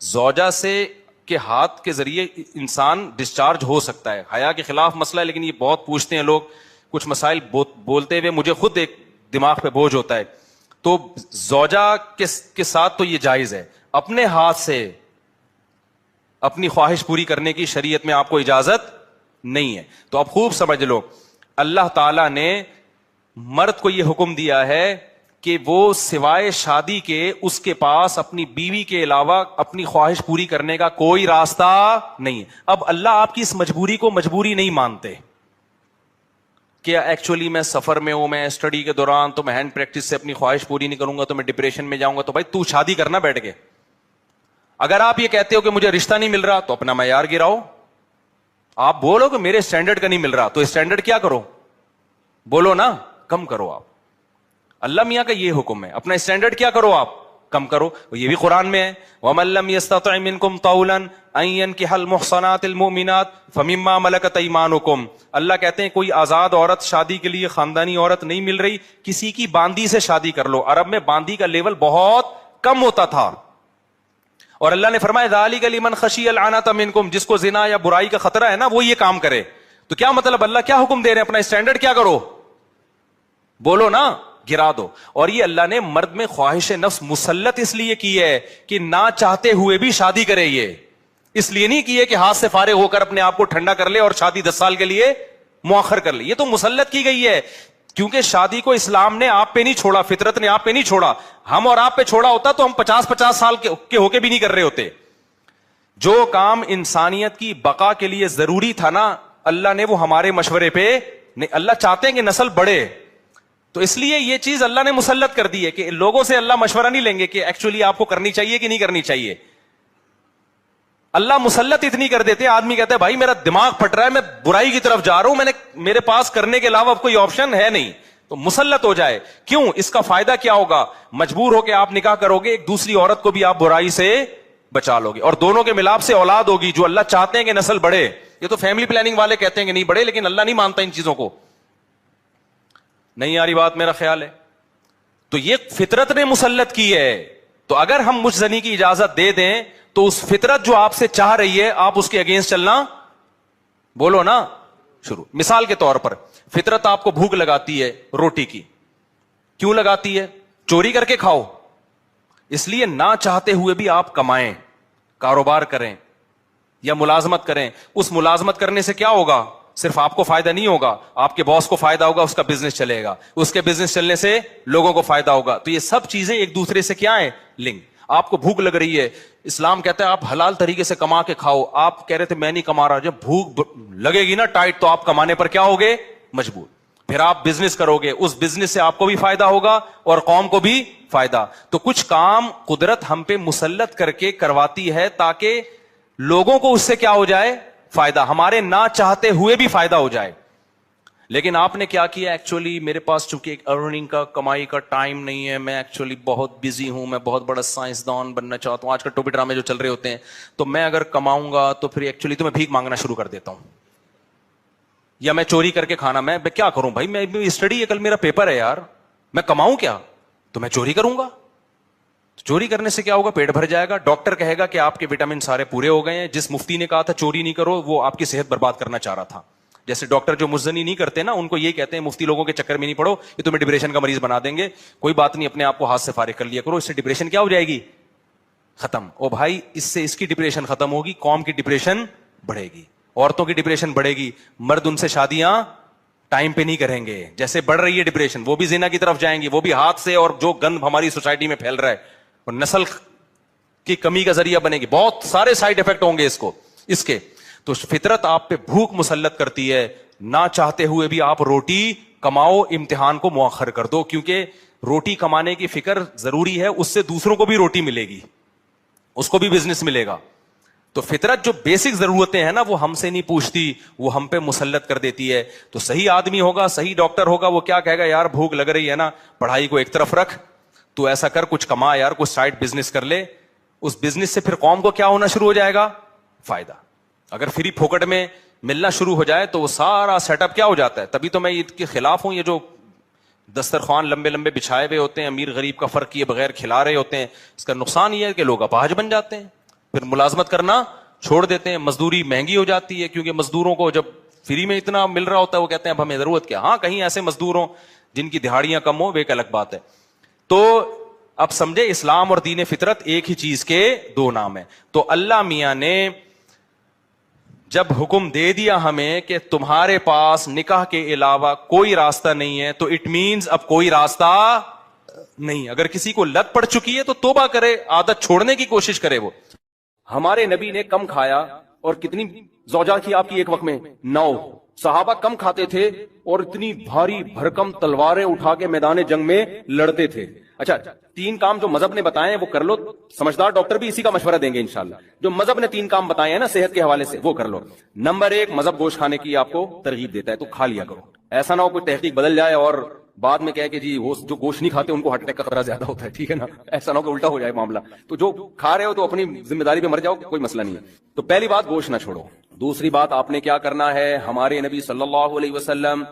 زوجہ سے کے ہاتھ کے ذریعے انسان ڈسچارج ہو سکتا ہے. حیا کے خلاف مسئلہ ہے, لیکن یہ بہت پوچھتے ہیں لوگ, کچھ مسائل بولتے ہوئے مجھے خود ایک دماغ پہ بوجھ ہوتا ہے. تو زوجہ کے ساتھ تو یہ جائز ہے. اپنے ہاتھ سے اپنی خواہش پوری کرنے کی شریعت میں آپ کو اجازت نہیں ہے. تو اب خوب سمجھ لو, اللہ تعالیٰ نے مرد کو یہ حکم دیا ہے کہ وہ سوائے شادی کے اس کے پاس اپنی بیوی کے علاوہ اپنی خواہش پوری کرنے کا کوئی راستہ نہیں ہے. اب اللہ آپ کی اس مجبوری کو مجبوری نہیں مانتے کہ ایکچولی میں سفر میں ہوں, میں اسٹڈی کے دوران, تو میں ہینڈ پریکٹس سے اپنی خواہش پوری نہیں کروں گا تو میں ڈپریشن میں جاؤں گا. تو بھائی تو شادی کرنا بیٹھ کے. اگر آپ یہ کہتے ہو کہ مجھے رشتہ نہیں مل رہا تو اپنا معیار گراؤ. آپ بولو کہ میرے اسٹینڈرڈ کا نہیں مل رہا, تو اسٹینڈرڈ کیا کرو, بولو نا, کم کرو. آپ اللہ میاں کا یہ حکم ہے, اپنا اسٹینڈرڈ کیا کرو, آپ کم کرو. یہ بھی قرآن میں ہے, وَمَن لَّمْ يَسْتَطِعْ مِنكُمْ طَوْلًا أَن يَنكِحَ الْمُحْصَنَاتِ الْمُؤْمِنَاتِ فَمِمَّا مَلَكَتْ أَيْمَانُكُمْ. اللہ کہتے ہیں کوئی آزاد عورت شادی کے لیے, خاندانی عورت نہیں مل رہی, کسی کی باندی سے شادی کر لو. عرب میں باندی کا لیول بہت کم ہوتا تھا, اور اللہ نے فرمایا ذَلِكَ لِمَنْ خَشِيَ الْعَنَةَ مِنكُمْ, جس کو زنا یا برائی کا خطرہ ہے نا وہ یہ کام کرے. تو کیا مطلب, اللہ کیا حکم دے رہے ہیں, اپنا اسٹینڈرڈ کیا کرو, بولو نا, گرا دو. اور یہ اللہ نے مرد میں خواہش نفس مسلط اس لیے کی ہے کہ نہ چاہتے ہوئے بھی شادی کرے. یہ اس لیے نہیں کی ہے کہ ہاتھ سے فارغ ہو کر اپنے آپ کو ٹھنڈا کر لے اور شادی 10 سال کے لیے مؤخر کر لے. یہ تو مسلط کی گئی ہے, کیونکہ شادی کو اسلام نے آپ پہ نہیں چھوڑا, فطرت نے آپ پہ نہیں چھوڑا. ہم اور آپ پہ چھوڑا ہوتا تو ہم 50 سال کے ہو کے بھی نہیں کر رہے ہوتے. جو کام انسانیت کی بقا کے لیے ضروری تھا نا, اللہ نے وہ ہمارے مشورے پہ نہیں. اللہ چاہتے ہیں کہ نسل بڑھے, تو اس لیے یہ چیز اللہ نے مسلط کر دی ہے کہ لوگوں سے اللہ مشورہ نہیں لیں گے کہ ایکچولی آپ کو کرنی چاہیے کہ نہیں کرنی چاہیے. اللہ مسلط اتنی کر دیتے, آدمی کہتا ہے بھائی میرا دماغ پھٹ رہا ہے, میں برائی کی طرف جا رہا ہوں, میرے پاس کرنے کے علاوہ کوئی آپشن ہے نہیں, تو مسلط ہو جائے. کیوں, اس کا فائدہ کیا ہوگا, مجبور ہو کے آپ نکاح کرو گے, ایک دوسری عورت کو بھی آپ برائی سے بچا لو گے, اور دونوں کے ملاپ سے اولاد ہوگی جو اللہ چاہتے ہیں کہ نسل بڑھے. یہ تو فیملی پلاننگ والے کہتے ہیں کہ نہیں بڑھے, لیکن اللہ نہیں مانتا ان چیزوں کو. نہیں آ رہی بات, میرا خیال ہے. تو یہ فطرت نے مسلط کی ہے. تو اگر ہم مجھ زنی کی اجازت دے دیں تو اس فطرت جو آپ سے چاہ رہی ہے آپ اس کے اگینسٹ چلنا, بولو نا, شروع. مثال کے طور پر فطرت آپ کو بھوک لگاتی ہے روٹی کی, کیوں لگاتی ہے, چوری کر کے کھاؤ. اس لیے نہ چاہتے ہوئے بھی آپ کمائیں, کاروبار کریں یا ملازمت کریں. اس ملازمت کرنے سے کیا ہوگا, صرف آپ کو فائدہ نہیں ہوگا, آپ کے باس کو فائدہ ہوگا, اس کا بزنس چلے گا, اس کے بزنس چلنے سے لوگوں کو فائدہ ہوگا. تو یہ سب چیزیں ایک دوسرے سے کیا ہیں, لنک. آپ کو بھوک لگ رہی ہے, اسلام کہتا ہے آپ حلال طریقے سے کما کے کھاؤ. آپ کہہ رہے تھے میں نہیں کما رہا, جب بھوک لگے گی نا ٹائٹ تو آپ کمانے پر کیا ہوگے, مجبور. پھر آپ بزنس کرو گے, اس بزنس سے آپ کو بھی فائدہ ہوگا اور قوم کو بھی فائدہ. تو کچھ کام قدرت ہم پہ مسلط کر کے کرواتی ہے تاکہ لوگوں کو اس سے کیا ہو جائے, فائدہ, ہمارے نہ چاہتے ہوئے بھی فائدہ ہو جائے. لیکن آپ نے کیا کیا, ایکچولی میرے پاس چونکہ ایک ارننگ کا, کمائی کا ٹائم نہیں ہے, میں ایکچولی بہت بزی ہوں, میں بہت بڑا سائنسدان بننا چاہتا ہوں. آج کل ٹوپی ڈرامے جو چل رہے ہوتے ہیں, تو میں اگر کماؤں گا تو پھر ایکچولی تو میں بھیک مانگنا شروع کر دیتا ہوں, یا میں چوری کر کے کھانا, میں کیا کروں بھائی, میں اسٹڈی ہے, کل میرا پیپر ہے یار, میں کماؤں کیا, تو میں چوری کروں گا. چوری کرنے سے کیا ہوگا, پیٹ بھر جائے گا. ڈاکٹر کہے گا کہ آپ کے وٹامن سارے پورے ہو گئے ہیں. جس مفتی نے کہا تھا چوری نہیں کرو, وہ آپ کی صحت برباد کرنا چاہ رہا تھا. جیسے ڈاکٹر جو مزنی نہیں کرتے نا, ان کو یہ کہتے ہیں مفتی لوگوں کے چکر میں نہیں پڑو, یہ تمہیں ڈپریشن کا مریض بنا دیں گے. کوئی بات نہیں, اپنے آپ کو ہاتھ سے فارغ کر لیا کرو, اس سے ڈپریشن کیا ہو جائے گی, ختم. او بھائی, اس سے اس کی ڈپریشن ختم ہوگی, قوم کی ڈپریشن بڑھے گی, عورتوں کی ڈپریشن بڑھے گی, مرد ان سے شادیاں ٹائم پہ نہیں کریں گے. جیسے بڑھ رہی ہے ڈپریشن, وہ بھی زنا کی طرف جائیں گے, وہ بھی ہاتھ سے, اور جو گند ہماری سوسائٹی میں پھیل رہا ہے, اور نسل کی کمی کا ذریعہ بنے گی. بہت سارے سائیڈ افیکٹ ہوں گے اس کے. تو فطرت آپ پہ بھوک مسلط کرتی ہے, نہ چاہتے ہوئے بھی آپ روٹی کماؤ, امتحان کو مؤخر کر دو, کیونکہ روٹی کمانے کی فکر ضروری ہے, اس سے دوسروں کو بھی روٹی ملے گی, اس کو بھی بزنس ملے گا. تو فطرت جو بیسک ضرورتیں ہیں نا, وہ ہم سے نہیں پوچھتی, وہ ہم پہ مسلط کر دیتی ہے. تو صحیح آدمی ہوگا, صحیح ڈاکٹر ہوگا, وہ کیا کہے گا, یار بھوک لگ رہی ہے نا, پڑھائی کو ایک طرف رکھ, تو ایسا کر, کچھ کما یار, کچھ سائڈ بزنس کر لے. اس بزنس سے پھر قوم کو کیا ہونا شروع ہو جائے گا, فائدہ. اگر فری پھوکٹ میں ملنا شروع ہو جائے تو وہ سارا سیٹ اپ کیا ہو جاتا ہے. تبھی تو میں اس کے خلاف ہوں, یہ جو دسترخوان لمبے لمبے بچھائے ہوئے ہوتے ہیں, امیر غریب کا فرق کیے بغیر کھلا رہے ہوتے ہیں, اس کا نقصان یہ ہے کہ لوگ اپاہج بن جاتے ہیں. پھر ملازمت کرنا چھوڑ دیتے ہیں, مزدوری مہنگی ہو جاتی ہے, کیونکہ مزدوروں کو جب فری میں اتنا مل رہا ہوتا ہے وہ کہتے ہیں اب ہمیں ضرورت کیا. ہاں کہیں ایسے مزدور ہوں جن کی دہاڑیاں کم ہو, وہ ایک الگ بات ہے. تو اب سمجھے اسلام اور دین فطرت ایک ہی چیز کے دو نام ہیں. تو اللہ میاں نے جب حکم دے دیا ہمیں کہ تمہارے پاس نکاح کے علاوہ کوئی راستہ نہیں ہے, تو اٹ مینز اب کوئی راستہ نہیں. اگر کسی کو لت پڑ چکی ہے تو توبہ کرے, عادت چھوڑنے کی کوشش کرے. وہ ہمارے نبی نے کم کھایا, اور کتنی زوجات کی آپ کی ایک وقت میں 9. صحابہ کم کھاتے تھے اور اتنی بھاری بھرکم تلواریں اٹھا کے میدان جنگ میں لڑتے تھے. اچھا 3 کام جو مذہب نے بتائے ہیں وہ کر لو, سمجھدار ڈاکٹر بھی اسی کا مشورہ دیں گے انشاءاللہ. جو مذہب نے 3 کام بتائے ہیں نا صحت کے حوالے سے, وہ کر لو. نمبر 1, مذہب گوشت کھانے کی آپ کو ترغیب دیتا ہے تو کھا لیا کرو. ایسا نہ ہو کوئی تحقیق بدل جائے اور بعد میں کہے کہ جی وہ جو گوشت نہیں کھاتے ان کو ہارٹ اٹیک کا خطرہ زیادہ ہوتا ہے, ٹھیک ہے نا, ایسا نہ ہو کہ الٹا ہو جائے معاملہ. تو جو کھا رہے ہو تو اپنی ذمہ داری پہ مر جاؤ, کوئی مسئلہ نہیں ہے. تو پہلی بات گوشت نہ چھوڑو. دوسری بات آپ نے کیا کرنا ہے, ہمارے نبی صلی اللہ علیہ وسلم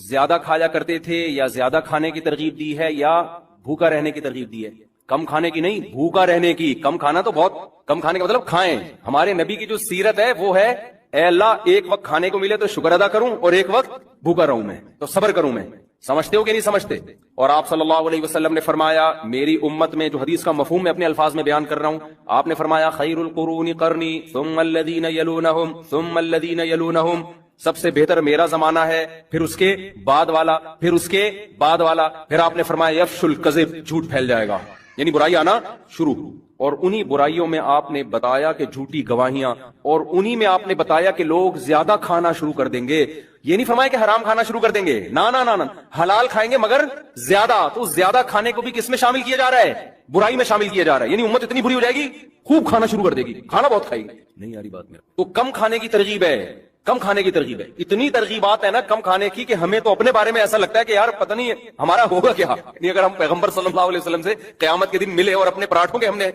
زیادہ کھایا کرتے تھے یا زیادہ کھانے کی ترغیب دی ہے یا بھوکا رہنے کی ترغیب دی ہے؟ کم کھانے کی نہیں, بھوکا رہنے کی. کم کھانا تو بہت کم کھانے کا مطلب کھائیں. ہمارے نبی کی جو سیرت ہے وہ ہے اے اللہ ایک وقت کھانے کو ملے تو شکر ادا کروں اور ایک وقت بھوکا رہوں میں تو صبر کروں میں. سمجھتے ہو کہ نہیں سمجھتے؟ اور آپ صلی اللہ علیہ وسلم نے فرمایا, میری امت میں, جو حدیث کا مفہوم میں اپنے الفاظ میں بیان کر رہا ہوں, آپ نے فرمایا خیر القرون قرنی ثم الذین یلونہم ثم الذین یلونہم, سب سے بہتر میرا زمانہ ہے, پھر اس کے بعد والا, پھر اس کے بعد والا. پھر آپ نے فرمایا یفش الکذب, جھوٹ پھیل جائے گا, یعنی برائی آنا شروع. اور انہی برائیوں میں آپ نے بتایا کہ جھوٹی گواہیاں, اور انہی میں آپ نے بتایا کہ لوگ زیادہ کھانا شروع کر دیں گے. یہ نہیں فرمایا کہ حرام کھانا شروع کر دیں گے, نا نا نا نا, حلال کھائیں گے مگر زیادہ. تو زیادہ کھانے کو بھی کس میں شامل کیا جا رہا ہے؟ برائی میں شامل کیا جا رہا ہے. یعنی امت اتنی بری ہو جائے گی خوب کھانا شروع کر دے گی, کھانا بہت کھائے گی. نہیں یاری بات میرا. تو کم کھانے کی ترغیب ہے, کم کھانے کی ترغیب ہے. اتنی ترغیبات ہے نا کم کھانے کی کہ ہمیں تو اپنے بارے میں ایسا لگتا ہے کہ یار پتہ نہیں ہمارا ہوگا کیا. نہیں اگر ہم پیغمبر صلی اللہ علیہ وسلم سے قیامت کے دن ملے اور اپنے پراٹھوں کے ہم نے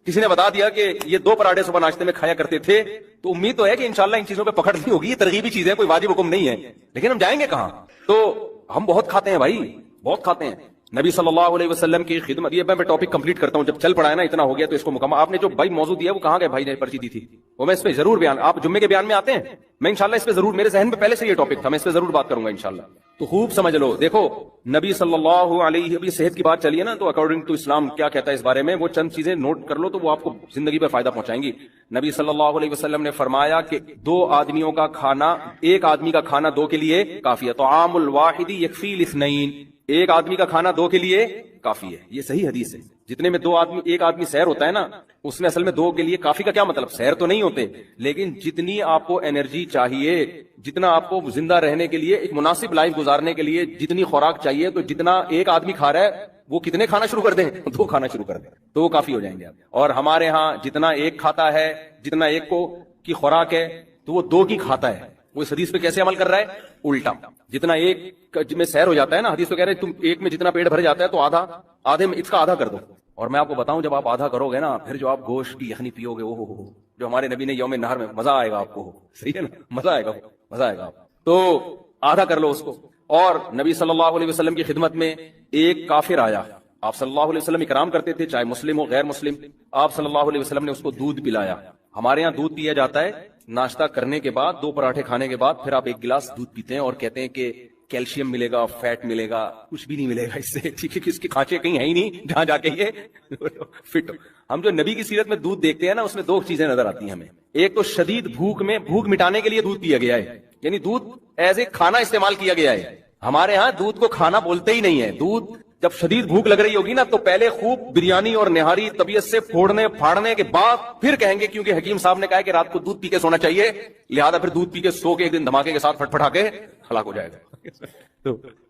کسی نے بتا دیا کہ یہ 2 پراٹھے صبح ناشتے میں کھایا کرتے تھے, تو امید تو ہے کہ انشاءاللہ ان چیزوں پہ پکڑ نہیں ہوگی. یہ ترغیبی چیزیں کوئی واجب حکم نہیں ہے, لیکن ہم جائیں گے کہاں؟ تو ہم بہت کھاتے ہیں بھائی, بہت کھاتے ہیں. نبی صلی اللہ علیہ وسلم کی خدمت, یہ میں ٹاپک کمپلیٹ کرتا ہوں, جب چل پڑا ہے نا اتنا ہو گیا تو اس کو مکمل. آپ نے جو بھائی موضوع دیا وہ کہاں گئے بھائی نے پرچی دی تھی, وہ میں اس پہ ضرور بیان, آپ جمعے کے بیان میں آتے ہیں, میں انشاءاللہ اس پہ ضرور, میرے ذہن میں پہلے سے یہ ٹاپک تھا, میں اس پہ ضرور بات کروں گا انشاءاللہ. تو خوب سمجھ لو. دیکھو نبی صلی اللہ علیہ, ابھی صحت کی بات چلی ہے نا, تو اکارڈنگ ٹو اسلام کیا کہتا ہے اس بارے میں, وہ چند چیزیں نوٹ کر لو تو وہ آپ کو زندگی پہ فائدہ پہنچائیں گی. نبی صلی اللہ علیہ وسلم نے فرمایا کہ 2 آدمیوں کا کھانا, ایک آدمی کا کھانا 2 کے لیے کافی ہے. طعام الواحد یکفی الاثنین, ایک آدمی کا کھانا 2 کے لیے کافی ہے. یہ صحیح حدیث ہے. جتنے میں 2 آدمی, ایک آدمی سیر ہوتا ہے نا, اس میں اصل میں 2 کے لیے کافی کا کیا مطلب, سیر تو نہیں ہوتے, لیکن جتنی آپ کو انرجی چاہیے, جتنا آپ کو زندہ رہنے کے لیے, ایک مناسب لائف گزارنے کے لیے جتنی خوراک چاہیے, تو جتنا ایک آدمی کھا رہا ہے وہ کتنے کھانا شروع کر دیں, 2 کھانا شروع کر دیں تو وہ کافی ہو جائیں گے آپ. اور ہمارے ہاں جتنا ایک کھاتا ہے, جتنا ایک کو کی خوراک ہے تو وہ 2 کی کھاتا ہے. وہ اس حدیث پہ کیسے عمل کر رہا ہے؟ الٹا. جتنا ایک میں سیر ہو جاتا ہے نا, حدیث تو کہہ رہے تم ایک میں جتنا پیٹ بھر جاتا ہے تو آدھے میں اس کا آدھا کر دو. اور میں آپ کو بتاؤں, جب آپ آدھا کرو گے نا, پھر جو آپ گوشت کی یخنی پیو گے, وہ جو ہمارے نبی نے یوم نہر میں, مزہ آئے گا آپ کو. صحیح ہے نا, مزہ آئے گا, مزہ آئے گا. تو آدھا کر لو اس کو. اور نبی صلی اللہ علیہ وسلم کی خدمت میں ایک کافر آیا, آپ صلی اللہ علیہ وسلم اکرام کرتے تھے, چاہے مسلم ہو غیر مسلم. آپ صلی اللہ علیہ وسلم نے اس کو دودھ پلایا. ہمارے یہاں دودھ پیا جاتا ہے ناشتہ کرنے کے بعد, 2 پراٹھے کھانے کے بعد, پھر آپ 1 گلاس دودھ پیتے ہیں اور کہتے ہیں کہ کیلشیم ملے گا, فیٹ ملے گا. کچھ بھی نہیں ملے گا اس سے, ٹھیک ہے, کہ اس کے کھانچے کہیں ہیں ہی نہیں جہاں جا کے یہ فٹ. ہم جو نبی کی سیرت میں دودھ دیکھتے ہیں نا, اس میں 2 چیزیں نظر آتی ہیں ہمیں. ایک تو شدید بھوک میں, بھوک مٹانے کے لیے دودھ پیا گیا ہے, یعنی دودھ ایز اے کھانا استعمال کیا گیا ہے. ہمارے ہاں دودھ کو کھانا بولتے ہی نہیں ہے. دودھ جب شدید بھوک لگ رہی ہوگی نا, تو پہلے خوب بریانی اور نہاری طبیعت سے پھوڑنے پھاڑنے کے بعد پھر کہیں گے, کیونکہ حکیم صاحب نے کہا کہ رات کو دودھ پی کے سونا چاہیے, لہذا پھر دودھ پی کے سو کے ایک دن دھماکے کے ساتھ پھٹ پھٹا کے ہلاک ہو جائے گا.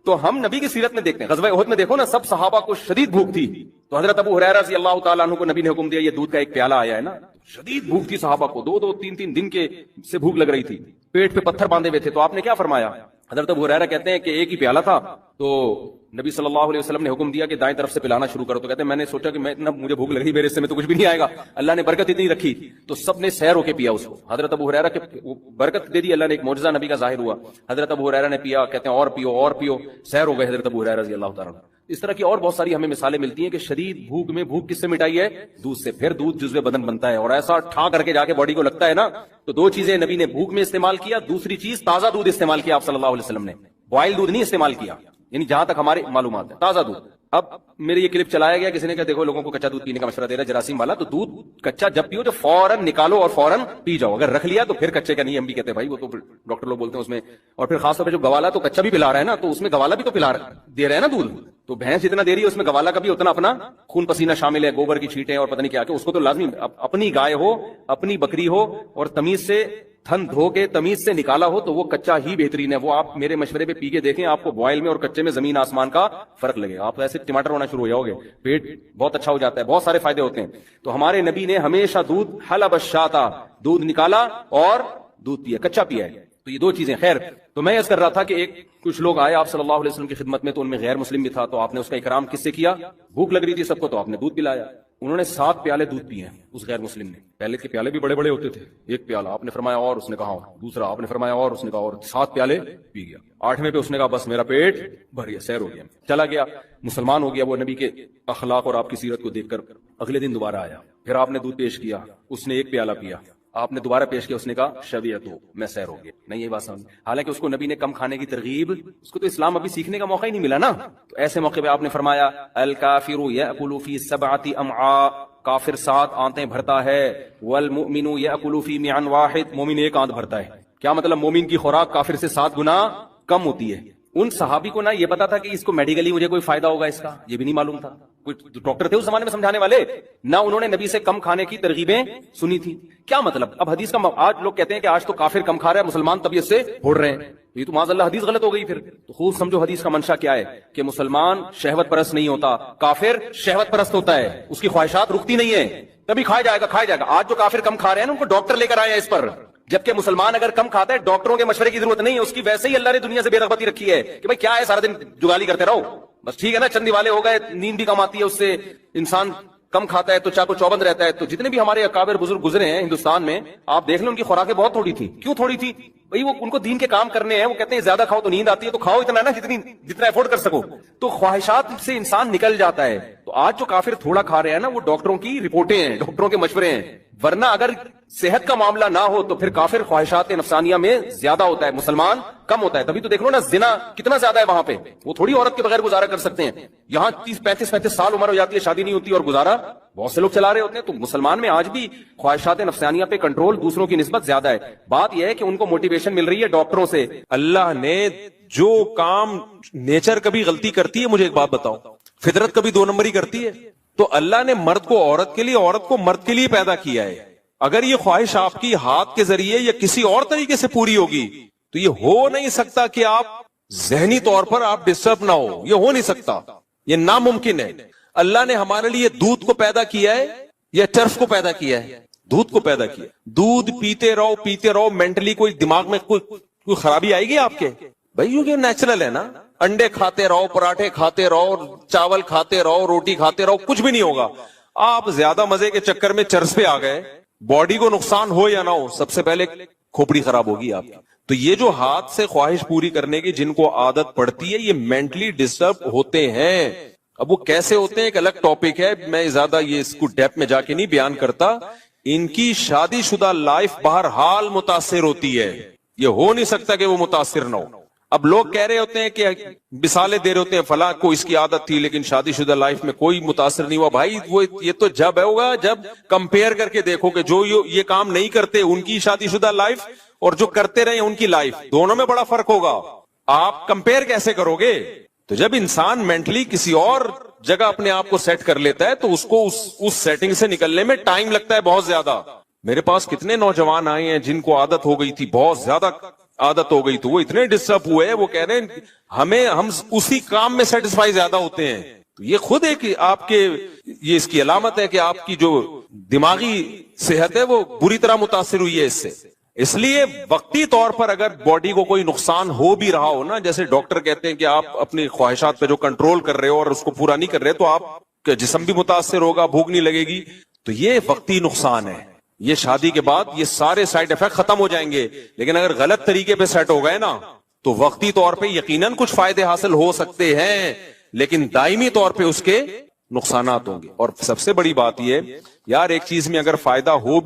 تو ہم نبی کی سیرت میں دیکھتے ہیں, غزوہ احد میں دیکھو نا, سب صحابہ کو شدید بھوک تھی, تو حضرت ابو ہریرہ رضی اللہ تعالیٰ عنہ کو نبی نے حکم دیا, یہ دودھ کا ایک پیالہ آیا ہے نا. شدید بھوک تھی صحابہ کو, 2 3 دن کے سے بھوک لگ رہی تھی, پیٹ پہ پتھر باندھے ہوئے تھے. تو آپ نے کیا فرمایا؟ حضرت ابو ہریرہ کہتے ہیں کہ ایک ہی پیالہ تھا, تو نبی صلی اللہ علیہ وسلم نے حکم دیا کہ دائیں طرف سے پلانا شروع کرو. تو کہتے ہیں میں نے سوچا کہ میں اتنا مجھے بھوک لگی, میرے سے میں تو کچھ بھی نہیں آئے گا, اللہ نے برکت اتنی رکھی, تو سب نے سیر ہو کے پیا اس کو. حضرت ابو ہریرہ کے برکت دے دی اللہ نے, ایک معجزہ نبی کا ظاہر ہوا. حضرت ابو ہریرہ نے پیا, کہتے ہیں اور پیو اور پیو, سیر ہو گئے حضرت ابو ہریرہ رضی اللہ تعالیٰ. اس طرح کی اور بہت ساری ہمیں مثالیں ملتی ہیں کہ شدید بھوک میں بھوک کس سے مٹائی ہے؟ دودھ سے. پھر دودھ جزو بدن بنتا ہے اور ایسا ٹھا کر کے جا کے باڈی کو لگتا ہے نا. تو دو چیزیں نبی نے بھوک میں استعمال کیا, دوسری چیز تازہ دودھ استعمال کیا آپ صلی اللہ علیہ وسلم نے, بوائل دودھ نہیں استعمال کیا, یعنی جہاں تک ہماری معلومات ہے تازہ دودھ. اب میرے یہ کلپ چلایا گیا, کسی نے کہا دیکھو لوگوں کو کچا دودھ پینے کا مشورہ دے رہا ہے جراثیم والا, تو دودھ کچا جب پیو تو فوراً نکالو اور فوراً پی جاؤ. اگر رکھ لیا تو پھر کچے کا نہیں, ہم بھی کہتے ہیں بھائی وہ تو ڈاکٹر لوگ بولتے ہیں اس میں. اور پھر خاص طور پہ جو گوالا تو کچا بھی پلا رہا ہے نا, تو اس میں گوالا بھی تو پلا دے رہے ہیں نا دودھ. تو بھینس جتنا دے رہی ہے اس میں گوالا کا بھی اتنا اپنا خون پسینہ شامل ہے, گوبر کی چھینٹیں اور پتہ نہیں کیا کہ اس کو تو لازمی اپنی گائے ہو, اپنی بکری ہو اور تمیز سے تھن دھو کے تمیز سے نکالا ہو تو وہ کچا ہی بہترین ہے. وہ آپ میرے مشورے پہ پی کے دیکھیں, آپ کو بوائل میں اور کچے میں زمین آسمان کا فرق لگے. آپ ایسے ٹماٹر ہونا شروع ہو جاؤ گے, پیٹ بہت اچھا ہو جاتا ہے, بہت سارے فائدے ہوتے ہیں. تو ہمارے نبی نے ہمیشہ دودھ حلب الشاتا, دودھ نکالا اور دودھ پیا, کچا پیا ہے. تو یہ دو چیزیں. خیر, تو میں عرض کر رہا تھا کہ کچھ لوگ آئے آپ صلی اللہ علیہ وسلم کی خدمت میں, تو ان میں غیر مسلم بھی تھا, تو آپ نے اس کا اکرام کس سے کیا؟ بھوک لگ رہی تھی سب کو تو آپ نے دودھ پلایا. انہوں نے 7 پیالے دودھ پیے ہیں اس غیر مسلم نے. پہلے کے پیالے بھی بڑے بڑے ہوتے تھے, ایک پیالہ آپ نے فرمایا اور اس نے کہا, دوسرا آپ نے فرمایا اور اس نے کہا, اور 7 پیالے پی گیا. 8ویں پہ اس نے کہا بس میرا پیٹ بھر گیا, سیر ہو گیا, چلا گیا, مسلمان ہو گیا. وہ نبی کے اخلاق اور آپ کی سیرت کو دیکھ کر اگلے دن دوبارہ آیا, پھر آپ نے دودھ پیش کیا, اس نے 1 پیالہ پیا, آپ نے دوبارہ پیش کیا, اس نے کہا شبیت ہو, میں سیر ہو گیا. نہیں یہ بات سمجھ, حالانکہ اس کو نبی نے کم کھانے کی ترغیب, اس کو تو اسلام ابھی سیکھنے کا موقع ہی نہیں ملا نا. تو ایسے موقع پہ آپ نے فرمایا الکافر یأکل فی 7 امعاء, کافر 7 آنتیں بھرتا ہے, والمؤمن یأکل فی معا واحد, مومن 1 آنت بھرتا ہے. کیا مطلب؟ مومن کی خوراک کافر سے 7 گنا کم ہوتی ہے. ان صحابی کو نہ یہ پتا تھا کہ اس کو میڈیکلی مجھے کوئی فائدہ ہوگا اس کا, یہ بھی نہیں معلوم تھا. کوئی ڈاکٹر تھے اس زمانے میں سمجھانے والے نہ, انہوں نے نبی سے کم کھانے کی ترغیبیں سنی تھی. کیا مطلب؟ اب حدیث کا آج لوگ کہتے ہیں کہ آج تو کافر کم کھا رہا ہے, مسلمان طبیعت سے بھوڑ رہے ہیں. یہ تو معاذ اللہ حدیث غلط ہو گئی. پھر تو خوب سمجھو حدیث کا منشا کیا ہے, کہ مسلمان شہوت پرست نہیں ہوتا, کافر شہوت پرست ہوتا ہے. اس کی خواہشات رکتی نہیں ہے, تبھی کھایا جائے گا کھایا جائے گا. آج جو کافر کم کھا رہے ہیں ان کو ڈاکٹر لے کر آئے ہیں اس پر, جبکہ مسلمان اگر کم کھاتا ہے ڈاکٹروں کے مشورے کی ضرورت نہیں ہے. اس کی ویسے ہی اللہ نے دنیا سے بے رغبتی رکھی ہے کہ بھائی کیا ہے سارا دن جگالی کرتے رہو بس, ٹھیک ہے نا, چند دیوالے ہو گئے, نیند بھی کم آتی ہے اس سے, انسان کم کھاتا ہے تو چاقو چوبند رہتا ہے. تو جتنے بھی ہمارے اکابر بزرگ گزرے ہیں ہندوستان میں, آپ دیکھ لیں ان کی خوراکیں بہت تھوڑی تھی. کیوں تھوڑی تھی بھائی؟ وہ ان کو دین کے کام کرنے ہیں, وہ کہتے ہیں زیادہ کھاؤ تو نیند آتی ہے, تو کھاؤ اتنا نا جتنا افورڈ کر سکو. تو خواہشات سے انسان نکل جاتا ہے. تو آج جو کافر تھوڑا کھا رہے ہیں نا, وہ ڈاکٹروں کی رپورٹیں ہیں, ڈاکٹروں کے مشورے ہیں. ورنہ اگر صحت کا معاملہ نہ ہو تو پھر کافر خواہشات نفسانیہ میں زیادہ ہوتا ہے, مسلمان کم ہوتا ہے. تبھی تو دیکھ لو نا زنا کتنا زیادہ ہے وہاں پہ. وہ تھوڑی عورت کے بغیر گزارا کر سکتے ہیں, یہاں 30-35 سال عمر ہو جاتی ہے, شادی نہیں ہوتی اور گزارا بہت سے لوگ چلا رہے ہوتے ہیں. تو مسلمان میں آج بھی خواہشات نفسانیہ پہ کنٹرول دوسروں کی نسبت زیادہ ہے. بات یہ ہے کہ ان کو موٹیویشن مل رہی ہے ڈاکٹروں سے. اللہ نے جو کام, نیچر کبھی غلطی کرتی ہے, مجھے ایک بات بتاؤ, فطرت کبھی 2 نمبری کرتی ہے؟ تو اللہ نے مرد کو عورت کے لیے, عورت کو مرد کے لیے پیدا کیا ہے. اگر یہ خواہش آپ کی ہاتھ کے ذریعے یا کسی اور طریقے سے پوری ہوگی تو یہ ہو نہیں سکتا کہ آپ ذہنی طور پر آپ ڈسٹرب نہ ہو, یہ ہو نہیں سکتا, یہ ناممکن ہے. اللہ نے ہمارے لیے دودھ کو پیدا کیا ہے یا ٹرف کو پیدا کیا ہے؟ دودھ کو پیدا کیا. دودھ پیتے رہو, مینٹلی کوئی دماغ میں کوئی خرابی آئے گی آپ کے؟ بھائی یہ نیچرل ہے نا. انڈے کھاتے رہو, پراٹھے کھاتے رہو, چاول کھاتے رہو, روٹی کھاتے رہو, کچھ بھی نہیں ہوگا. آپ زیادہ مزے کے چکر میں چرس پہ آ گئے, باڈی کو نقصان ہو یا نہ ہو, سب سے پہلے کھوپڑی خراب ہوگی آپ کی. تو یہ جو ہاتھ سے خواہش پوری کرنے کی جن کو عادت پڑتی ہے, یہ مینٹلی ڈسٹرب ہوتے ہیں. اب وہ کیسے ہوتے ہیں ایک الگ ٹاپک ہے, میں زیادہ یہ اس کو ڈیپ میں جا کے نہیں بیان کرتا. ان کی شادی شدہ لائف بہرحال متاثر ہوتی ہے, یہ ہو نہیں سکتا کہ وہ متاثر نہ ہو. اب لوگ کہہ رہے ہوتے ہیں کہ مثالیں دے رہے ہوتے ہیں, فلاں کو اس کی عادت تھی لیکن شادی شدہ لائف میں کوئی متاثر نہیں ہوا. بھائی وہ یہ تو جب ہوگا جب کمپیئر کر کے دیکھو کہ جو یہ کام نہیں کرتے ان کی شادی شدہ لائف اور جو کرتے رہے ان کی لائف, دونوں میں بڑا فرق ہوگا. آپ کمپیئر کیسے کرو گے؟ تو جب انسان مینٹلی کسی اور جگہ اپنے آپ کو سیٹ کر لیتا ہے تو اس کو اس سیٹنگ سے نکلنے میں ٹائم لگتا ہے بہت زیادہ. میرے پاس کتنے نوجوان آئے ہیں جن کو عادت ہو گئی تھی, بہت زیادہ عادت ہو گئی, تو وہ اتنے ڈسٹرب ہوئے, وہ کہہ رہے ہیں ہم اسی کام میں سیٹسفائی زیادہ ہوتے ہیں. تو یہ خود ایک آپ کے, یہ اس کی علامت ہے کہ آپ کی جو دماغی صحت ہے وہ بری طرح متاثر ہوئی ہے اس سے. اس لیے وقتی طور پر اگر باڈی کو کوئی نقصان ہو بھی رہا ہو نا, جیسے ڈاکٹر کہتے ہیں کہ آپ اپنی خواہشات پہ جو کنٹرول کر رہے ہو اور اس کو پورا نہیں کر رہے, تو آپ کا جسم بھی متاثر ہوگا, بھوک نہیں لگے گی, تو یہ وقتی نقصان ہے. یہ شادی کے بعد یہ سارے سائیڈ افیکٹ ختم ہو جائیں گے. لیکن اگر غلط طریقے پہ سیٹ ہو گئے نا تو وقتی طور پہ یقیناً کچھ فائدے حاصل ہو سکتے ہیں, لیکن دائمی طور پہ اس کے نقصانات ہوں گے. اور سب سے بڑی بات یہ، یار ایک چیز میں اگر فائدہ ہو بھی